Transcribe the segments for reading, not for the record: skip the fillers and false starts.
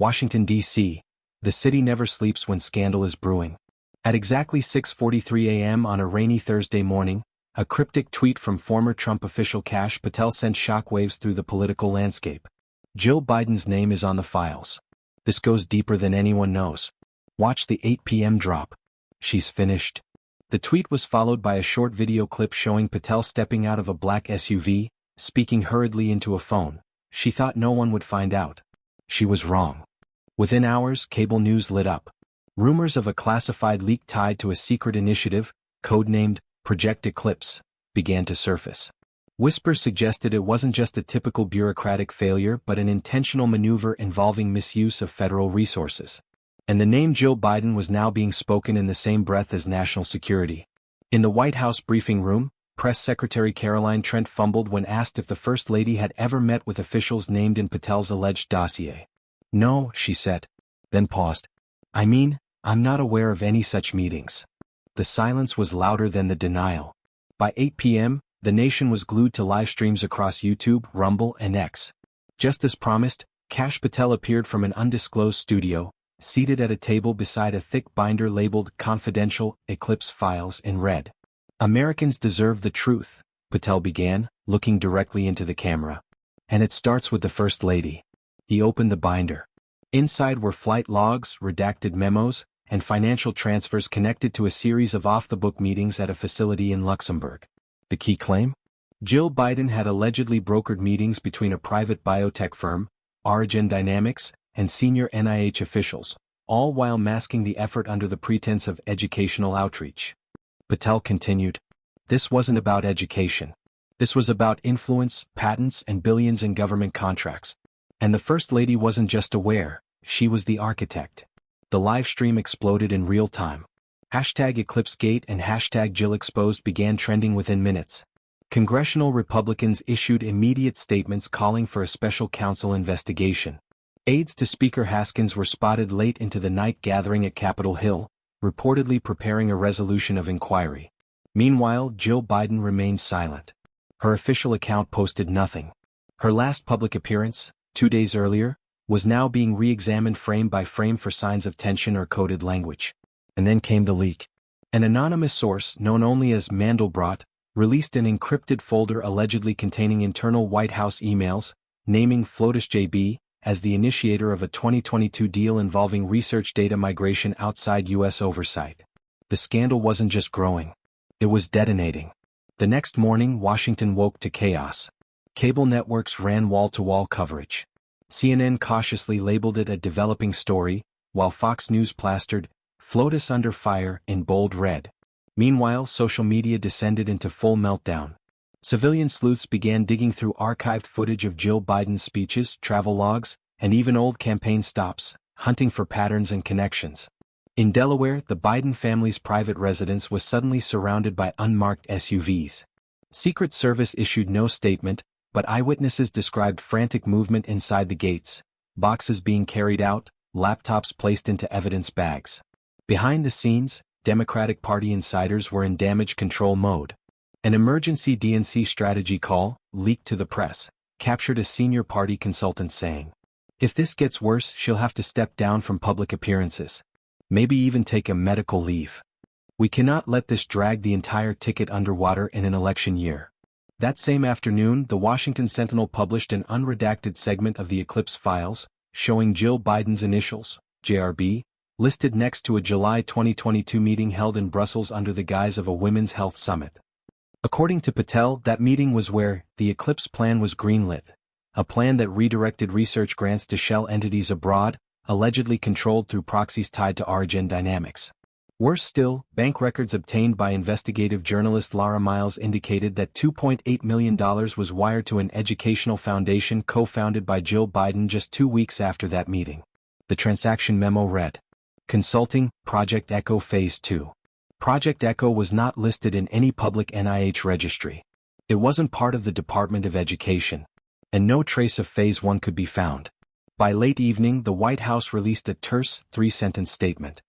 Washington, D.C. The city never sleeps when scandal is brewing. At exactly 6:43 a.m. on a rainy Thursday morning, a cryptic tweet from former Trump official Kash Patel sent shockwaves through the political landscape. Jill Biden's name is on the files. This goes deeper than anyone knows. Watch the 8 p.m. drop. She's finished. The tweet was followed by a short video clip showing Patel stepping out of a black SUV, speaking hurriedly into a phone. She thought no one would find out. She was wrong. Within hours, cable news lit up. Rumors of a classified leak tied to a secret initiative, codenamed Project Eclipse, began to surface. Whispers suggested it wasn't just a typical bureaucratic failure but an intentional maneuver involving misuse of federal resources. And the name Jill Biden was now being spoken in the same breath as national security. In the White House briefing room, Press Secretary Caroline Trent fumbled when asked if the First Lady had ever met with officials named in Patel's alleged dossier. "No," she said, then paused. I'm not aware of any such meetings." The silence was louder than the denial. By 8 p.m., the nation was glued to live streams across YouTube, Rumble, and X. Just as promised, Kash Patel appeared from an undisclosed studio, seated at a table beside a thick binder labeled Confidential Eclipse Files in red. "Americans deserve the truth," Patel began, looking directly into the camera. "And it starts with the First Lady." He opened the binder. Inside were flight logs, redacted memos, and financial transfers connected to a series of off-the-book meetings at a facility in Luxembourg. The key claim? Jill Biden had allegedly brokered meetings between a private biotech firm, Origin Dynamics, and senior NIH officials, all while masking the effort under the pretense of educational outreach. Patel continued, "This wasn't about education. This was about influence, patents, and billions in government contracts. And the First Lady wasn't just aware, she was the architect." The live stream exploded in real time. #EclipseGate and #JillExposed began trending within minutes. Congressional Republicans issued immediate statements calling for a special counsel investigation. Aides to Speaker Haskins were spotted late into the night gathering at Capitol Hill, reportedly preparing a resolution of inquiry. Meanwhile, Jill Biden remained silent. Her official account posted nothing. Her last public appearance, 2 days earlier, was now being re-examined frame by frame for signs of tension or coded language. And then came the leak. An anonymous source, known only as Mandelbrot, released an encrypted folder allegedly containing internal White House emails, naming Flotus JB as the initiator of a 2022 deal involving research data migration outside U.S. oversight. The scandal wasn't just growing. It was detonating. The next morning, Washington woke to chaos. Cable networks ran wall-to-wall coverage. CNN cautiously labeled it a developing story, while Fox News plastered, "Flotus under fire" in bold red. Meanwhile, social media descended into full meltdown. Civilian sleuths began digging through archived footage of Jill Biden's speeches, travel logs, and even old campaign stops, hunting for patterns and connections. In Delaware, the Biden family's private residence was suddenly surrounded by unmarked SUVs. Secret Service issued no statement, but eyewitnesses described frantic movement inside the gates, boxes being carried out, laptops placed into evidence bags. Behind the scenes, Democratic Party insiders were in damage control mode. An emergency DNC strategy call, leaked to the press, captured a senior party consultant saying, "If this gets worse, she'll have to step down from public appearances. Maybe even take a medical leave. We cannot let this drag the entire ticket underwater in an election year." That same afternoon, the Washington Sentinel published an unredacted segment of the Eclipse files, showing Jill Biden's initials, JRB, listed next to a July 2022 meeting held in Brussels under the guise of a women's health summit. According to Patel, that meeting was where the Eclipse plan was greenlit, a plan that redirected research grants to shell entities abroad, allegedly controlled through proxies tied to Origin Dynamics. Worse still, bank records obtained by investigative journalist Laura Miles indicated that $2.8 million was wired to an educational foundation co-founded by Jill Biden just 2 weeks after that meeting. The transaction memo read, "Consulting, Project Echo Phase 2. Project Echo was not listed in any public NIH registry. It wasn't part of the Department of Education. And no trace of Phase 1 could be found." By late evening, the White House released a terse, 3-sentence statement.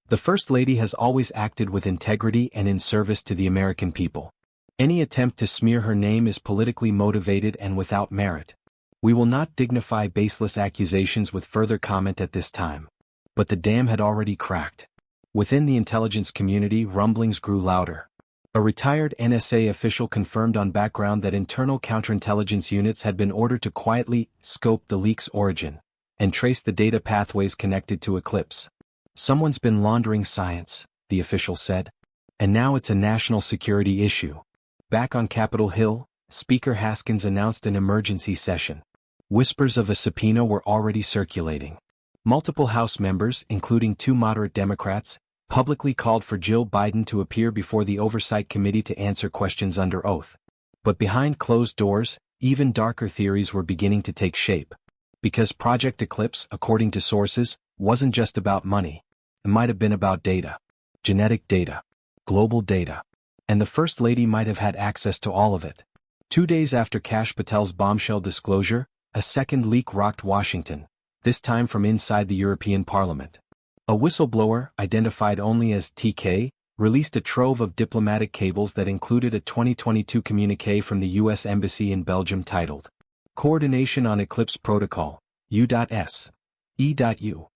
"The First Lady has always acted with integrity and in service to the American people. Any attempt to smear her name is politically motivated and without merit." We will not dignify baseless accusations with further comment at this time. But the dam had already cracked. Within the intelligence community, rumblings grew louder. A retired NSA official confirmed on background that internal counterintelligence units had been ordered to quietly scope the leak's origin and trace the data pathways connected to Eclipse. Someone's been laundering science, the official said. And now it's a national security issue. Back on Capitol Hill, Speaker Haskins announced an emergency session. Whispers of a subpoena were already circulating. Multiple House members, including 2 moderate Democrats, publicly called for Jill Biden to appear before the Oversight Committee to answer questions under oath. But behind closed doors, even darker theories were beginning to take shape. Because Project Eclipse, according to sources, wasn't just about money. It might have been about data. Genetic data. Global data. And the First Lady might have had access to all of it. 2 days after Kash Patel's bombshell disclosure, a second leak rocked Washington, this time from inside the European Parliament. A whistleblower, identified only as TK, released a trove of diplomatic cables that included a 2022 communiqué from the U.S. Embassy in Belgium titled, Coordination on Eclipse Protocol, U.S. E.U.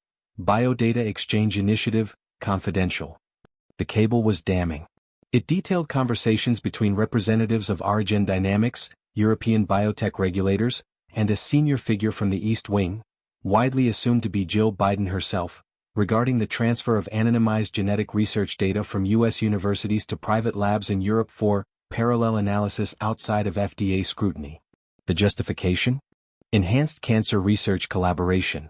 Biodata Exchange Initiative, Confidential. The cable was damning. It detailed conversations between representatives of Origin Dynamics, European biotech regulators, and a senior figure from the East Wing, widely assumed to be Jill Biden herself, regarding the transfer of anonymized genetic research data from U.S. universities to private labs in Europe for parallel analysis outside of FDA scrutiny. The justification? Enhanced cancer research collaboration.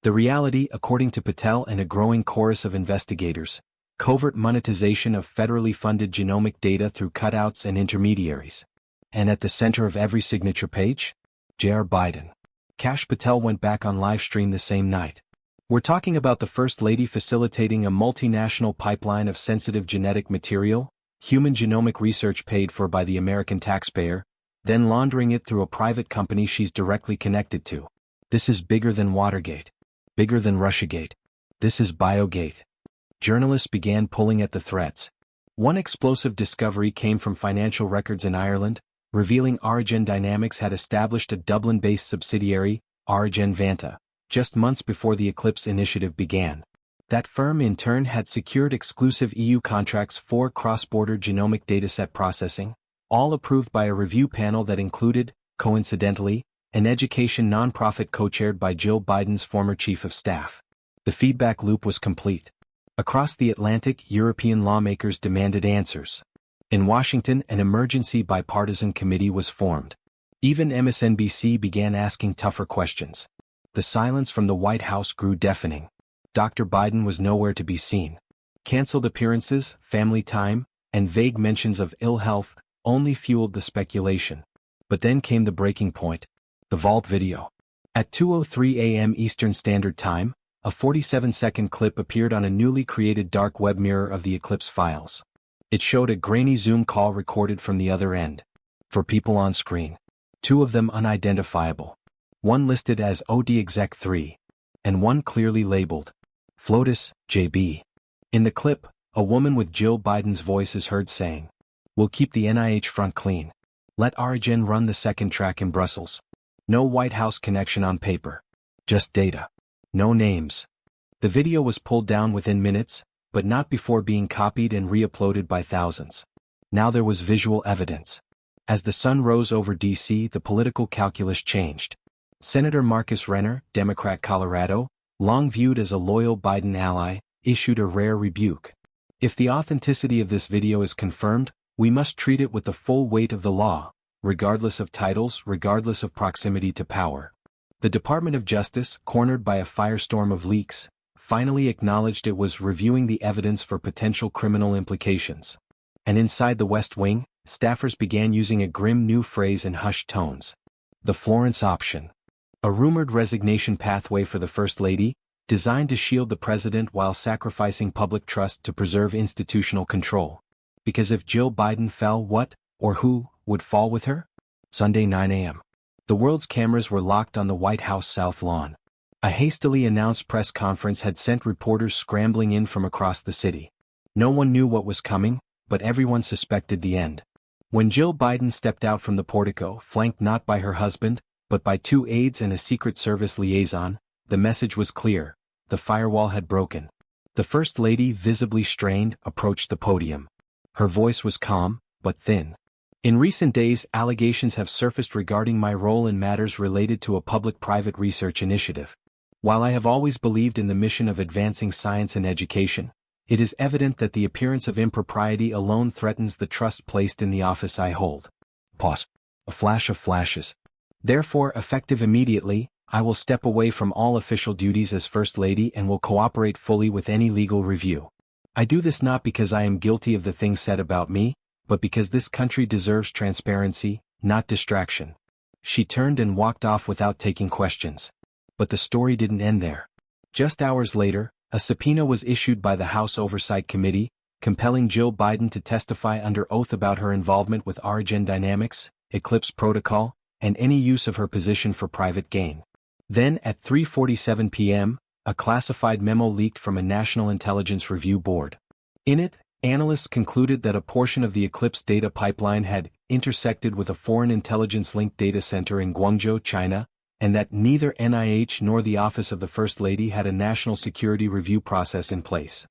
The reality, according to Patel and a growing chorus of investigators, covert monetization of federally funded genomic data through cutouts and intermediaries. And at the center of every signature page? J.R. Biden. Kash Patel went back on live stream the same night. We're talking about the First Lady facilitating a multinational pipeline of sensitive genetic material, human genomic research paid for by the American taxpayer, then laundering it through a private company she's directly connected to. This is bigger than Watergate. Bigger than Russiagate. This is Biogate. Journalists began pulling at the threads. One explosive discovery came from financial records in Ireland, revealing Origin Dynamics had established a Dublin-based subsidiary, Origin Vanta, just months before the Eclipse initiative began. That firm in turn had secured exclusive EU contracts for cross-border genomic dataset processing, all approved by a review panel that included, coincidentally, an education nonprofit co-chaired by Jill Biden's former chief of staff. The feedback loop was complete. Across the Atlantic, European lawmakers demanded answers. In Washington, an emergency bipartisan committee was formed. Even MSNBC began asking tougher questions. The silence from the White House grew deafening. Dr. Biden was nowhere to be seen. Canceled appearances, family time, and vague mentions of ill health only fueled the speculation. But then came the breaking point. The vault video. At 2:03 a.m. Eastern Standard Time, a 47-second clip appeared on a newly created dark web mirror of the Eclipse files. It showed a grainy Zoom call recorded from the other end. 4 people on screen. 2 of them unidentifiable. One listed as OD Exec 3. And one clearly labeled Flotus, JB. In the clip, a woman with Jill Biden's voice is heard saying, "We'll keep the NIH front clean. Let Origin run the second track in Brussels." No White House connection on paper. Just data. No names. The video was pulled down within minutes, but not before being copied and re-uploaded by thousands. Now there was visual evidence. As the sun rose over D.C., the political calculus changed. Senator Marcus Renner, Democrat Colorado, long viewed as a loyal Biden ally, issued a rare rebuke. If the authenticity of this video is confirmed, we must treat it with the full weight of the law, regardless of titles, regardless of proximity to power. The Department of Justice, cornered by a firestorm of leaks, finally acknowledged it was reviewing the evidence for potential criminal implications. And inside the West Wing, staffers began using a grim new phrase in hushed tones. The Florence option. A rumored resignation pathway for the First Lady, designed to shield the president while sacrificing public trust to preserve institutional control. Because if Jill Biden fell, what, or who, would fall with her? Sunday 9 a.m. The world's cameras were locked on the White House South Lawn. A hastily announced press conference had sent reporters scrambling in from across the city. No one knew what was coming, but everyone suspected the end. When Jill Biden stepped out from the portico, flanked not by her husband, but by 2 aides and a Secret Service liaison, the message was clear: the firewall had broken. The First Lady, visibly strained, approached the podium. Her voice was calm, but thin. In recent days, allegations have surfaced regarding my role in matters related to a public-private research initiative. While I have always believed in the mission of advancing science and education, it is evident that the appearance of impropriety alone threatens the trust placed in the office I hold. Pause. A flash of flashes. Therefore, effective immediately, I will step away from all official duties as First Lady and will cooperate fully with any legal review. I do this not because I am guilty of the things said about me, but because this country deserves transparency, not distraction. She turned and walked off without taking questions. But the story didn't end there. Just hours later, a subpoena was issued by the House Oversight Committee, compelling Jill Biden to testify under oath about her involvement with Origin Dynamics, Eclipse Protocol, and any use of her position for private gain. Then, at 3:47 p.m., a classified memo leaked from a National Intelligence Review Board. In it, analysts concluded that a portion of the Eclipse data pipeline had intersected with a foreign intelligence-linked data center in Guangzhou, China, and that neither NIH nor the Office of the First Lady had a national security review process in place.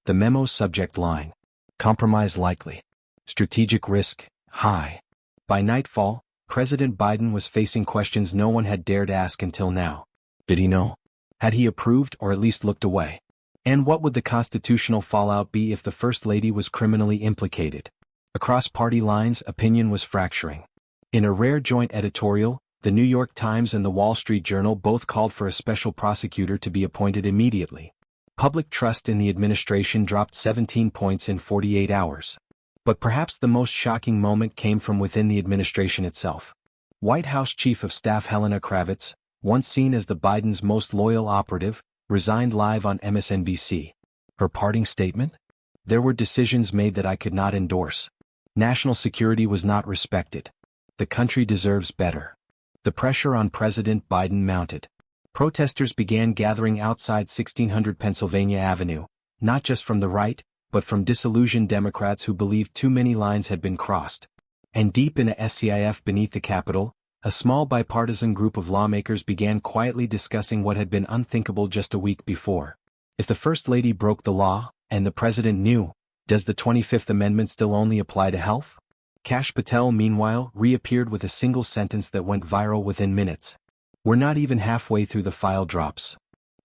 The memo's subject line: compromise likely. Strategic risk high. By nightfall, President Biden was facing questions no one had dared ask until now. Did he know? Had he approved or at least looked away? And what would the constitutional fallout be if the First Lady was criminally implicated? Across party lines, opinion was fracturing. In a rare joint editorial, the New York Times and the Wall Street Journal both called for a special prosecutor to be appointed immediately. Public trust in the administration dropped 17 points in 48 hours. But perhaps the most shocking moment came from within the administration itself. White House Chief of Staff Helena Kravitz, once seen as the Biden's most loyal operative, resigned live on MSNBC. Her parting statement? There were decisions made that I could not endorse. National security was not respected. The country deserves better. The pressure on President Biden mounted. Protesters began gathering outside 1600 Pennsylvania Avenue, not just from the right, but from disillusioned Democrats who believed too many lines had been crossed. And deep in a SCIF beneath the Capitol, a small bipartisan group of lawmakers began quietly discussing what had been unthinkable just a week before. If the First Lady broke the law, and the President knew, does the 25th Amendment still only apply to health? Kash Patel, meanwhile, reappeared with a single sentence that went viral within minutes. We're not even halfway through the file drops.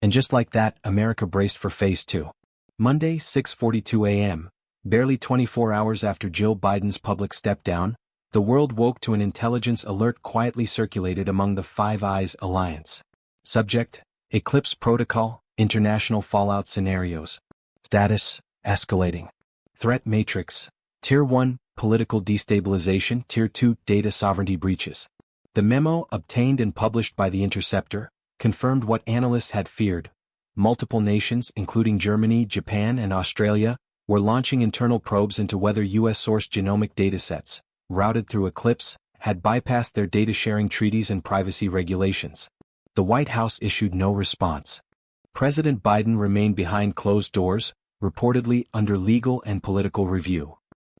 And just like that, America braced for Phase 2. Monday, 6:42 a.m., barely 24 hours after Jill Biden's public step-down, the world woke to an intelligence alert quietly circulated among the Five Eyes Alliance. Subject: Eclipse Protocol, International Fallout Scenarios. Status: escalating. Threat matrix: Tier 1, political destabilization. Tier 2, data sovereignty breaches. The memo, obtained and published by The Interceptor, confirmed what analysts had feared. Multiple nations, including Germany, Japan, and Australia, were launching internal probes into whether U.S.-sourced genomic datasets, routed through Eclipse, had bypassed their data-sharing treaties and privacy regulations. The White House issued no response. President Biden remained behind closed doors, reportedly under legal and political review.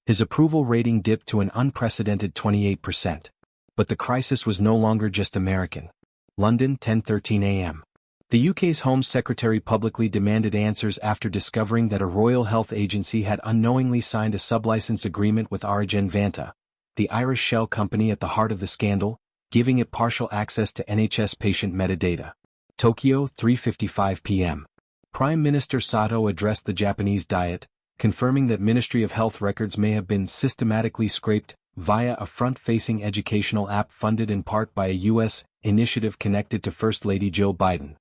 His approval rating dipped to an unprecedented 28%. But the crisis was no longer just American. London, 10:13 a.m. The UK's Home Secretary publicly demanded answers after discovering that a Royal Health Agency had unknowingly signed a sublicense agreement with Origin Vanta, the Irish shell company at the heart of the scandal, giving it partial access to NHS patient metadata. Tokyo, 3:55 p.m. Prime Minister Sato addressed the Japanese Diet, confirming that Ministry of Health records may have been systematically scraped via a front-facing educational app funded in part by a U.S. initiative connected to First Lady Jill Biden.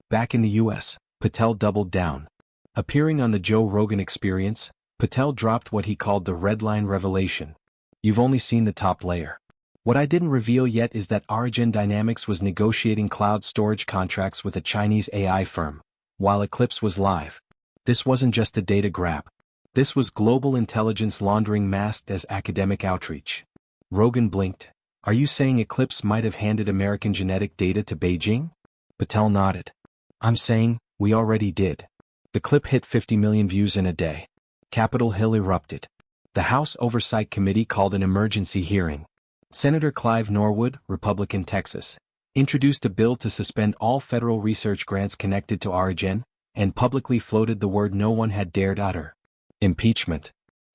Back in the U.S., Patel doubled down. Appearing on the Joe Rogan Experience, Patel dropped what he called the red line revelation. You've only seen the top layer. What I didn't reveal yet is that Origin Dynamics was negotiating cloud storage contracts with a Chinese AI firm, while Eclipse was live. This wasn't just a data grab. This was global intelligence laundering masked as academic outreach. Rogan blinked. Are you saying Eclipse might have handed American genetic data to Beijing? Patel nodded. I'm saying, we already did. The clip hit 50 million views in a day. Capitol Hill erupted. The House Oversight Committee called an emergency hearing. Senator Clive Norwood, Republican Texas, introduced a bill to suspend all federal research grants connected to Origin, and publicly floated the word no one had dared utter. Impeachment.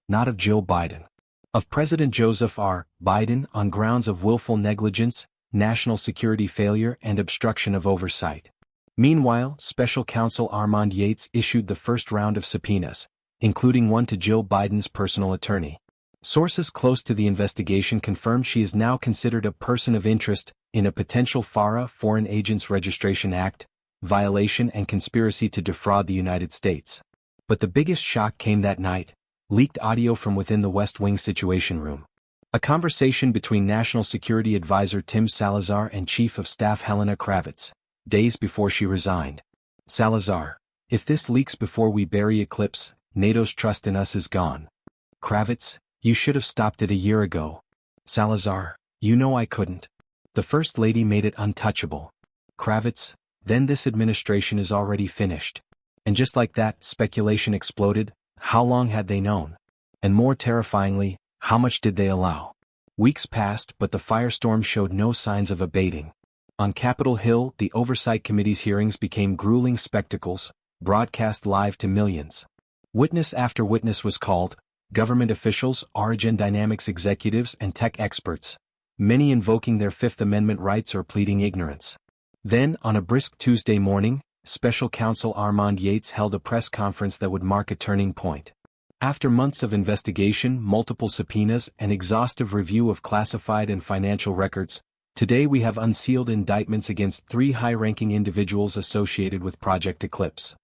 Not of Jill Biden. Of President Joseph R. Biden on grounds of willful negligence, national security failure and obstruction of oversight. Meanwhile, Special Counsel Armand Yates issued the first round of subpoenas, including one to Jill Biden's personal attorney. Sources close to the investigation confirmed she is now considered a person of interest in a potential FARA Foreign Agents Registration Act violation and conspiracy to defraud the United States. But the biggest shock came that night: leaked audio from within the West Wing Situation Room. A conversation between National Security Advisor Tim Salazar and Chief of Staff Helena Kravitz, days before she resigned. Salazar: if this leaks before we bury Eclipse, NATO's trust in us is gone. Kravitz: you should have stopped it a year ago. Salazar: you know I couldn't. The First Lady made it untouchable. Kravitz: then this administration is already finished. And just like that, speculation exploded. How long had they known? And more terrifyingly, how much did they allow? Weeks passed, but the firestorm showed no signs of abating. On Capitol Hill, the Oversight Committee's hearings became grueling spectacles, broadcast live to millions. Witness after witness was called: government officials, Origin Dynamics executives and tech experts, many invoking their Fifth Amendment rights or pleading ignorance. Then, on a brisk Tuesday morning, Special Counsel Armand Yates held a press conference that would mark a turning point. After months of investigation, multiple subpoenas, and exhaustive review of classified and financial records, today we have unsealed indictments against 3 high-ranking individuals associated with Project Eclipse.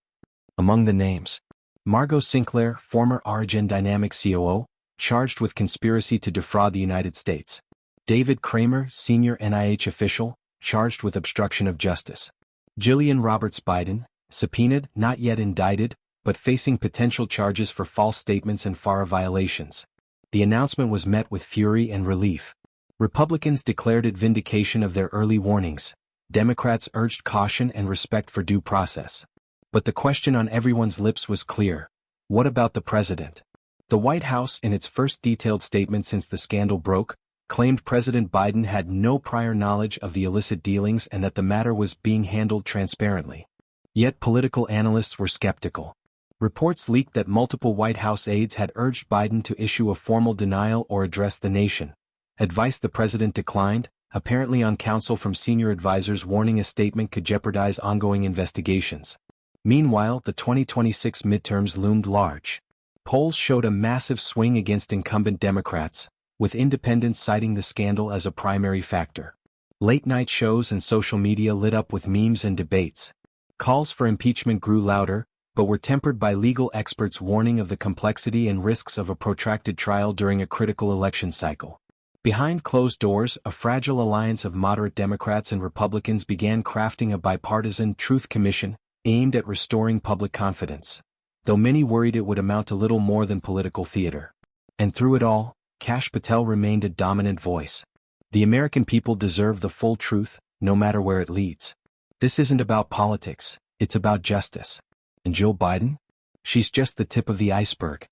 Among the names: Margot Sinclair, former Origin Dynamics COO, charged with conspiracy to defraud the United States. David Kramer, senior NIH official, charged with obstruction of justice. Jillian Roberts Biden, subpoenaed, not yet indicted, but facing potential charges for false statements and FARA violations. The announcement was met with fury and relief. Republicans declared it vindication of their early warnings. Democrats urged caution and respect for due process. But the question on everyone's lips was clear: what about the president? The White House, in its first detailed statement since the scandal broke, claimed President Biden had no prior knowledge of the illicit dealings and that the matter was being handled transparently. Yet political analysts were skeptical. Reports leaked that multiple White House aides had urged Biden to issue a formal denial or address the nation. Advice the president declined, apparently on counsel from senior advisors warning a statement could jeopardize ongoing investigations. Meanwhile, the 2026 midterms loomed large. Polls showed a massive swing against incumbent Democrats, with independents citing the scandal as a primary factor. Late-night shows and social media lit up with memes and debates. Calls for impeachment grew louder, but were tempered by legal experts warning of the complexity and risks of a protracted trial during a critical election cycle. Behind closed doors, a fragile alliance of moderate Democrats and Republicans began crafting a bipartisan Truth Commission aimed at restoring public confidence, though many worried it would amount to little more than political theater. And through it all, Kash Patel remained a dominant voice. The American people deserve the full truth, no matter where it leads. This isn't about politics, it's about justice. And Jill Biden? She's just the tip of the iceberg.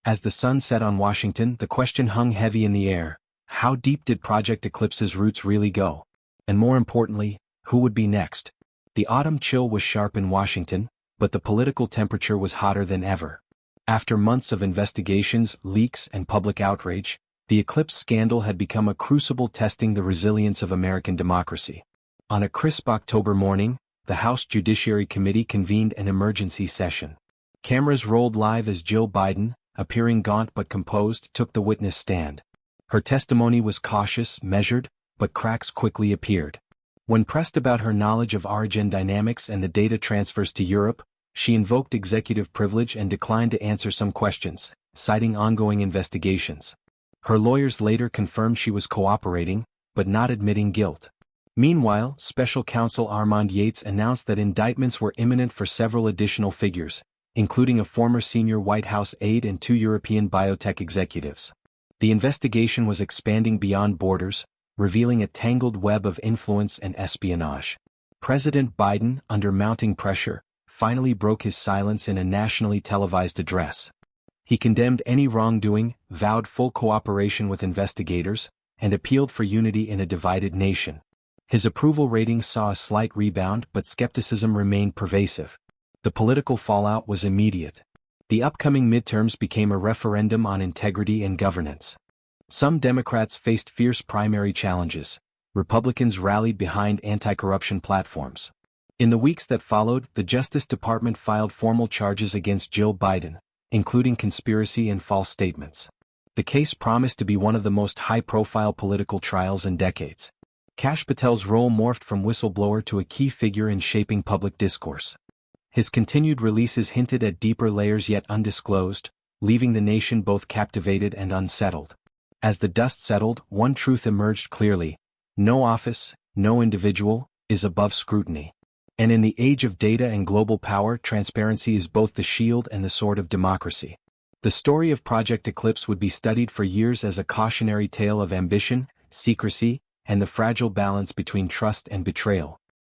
As the sun set on Washington, the question hung heavy in the air: how deep did Project Eclipse's roots really go? And more importantly, who would be next? The autumn chill was sharp in Washington, but the political temperature was hotter than ever. After months of investigations, leaks, and public outrage, the Eclipse scandal had become a crucible testing the resilience of American democracy. On a crisp October morning, the House Judiciary Committee convened an emergency session. Cameras rolled live as Jill Biden, appearing gaunt but composed, took the witness stand. Her testimony was cautious, measured, but cracks quickly appeared. When pressed about her knowledge of Origin Dynamics and the data transfers to Europe, she invoked executive privilege and declined to answer some questions, citing ongoing investigations. Her lawyers later confirmed she was cooperating, but not admitting guilt. Meanwhile, Special Counsel Armand Yates announced that indictments were imminent for several additional figures, including a former senior White House aide and 2 European biotech executives. The investigation was expanding beyond borders, revealing a tangled web of influence and espionage. President Biden, under mounting pressure, finally broke his silence in a nationally televised address. He condemned any wrongdoing, vowed full cooperation with investigators, and appealed for unity in a divided nation. His approval ratings saw a slight rebound, but skepticism remained pervasive. The political fallout was immediate. The upcoming midterms became a referendum on integrity and governance. Some Democrats faced fierce primary challenges. Republicans rallied behind anti-corruption platforms. In the weeks that followed, the Justice Department filed formal charges against Jill Biden, including conspiracy and false statements. The case promised to be one of the most high-profile political trials in decades. Kash Patel's role morphed from whistleblower to a key figure in shaping public discourse. His continued releases hinted at deeper layers yet undisclosed, leaving the nation both captivated and unsettled. As the dust settled, one truth emerged clearly: no office, no individual, is above scrutiny. And in the age of data and global power, transparency is both the shield and the sword of democracy. The story of Project Eclipse would be studied for years as a cautionary tale of ambition, secrecy, and the fragile balance between trust and betrayal.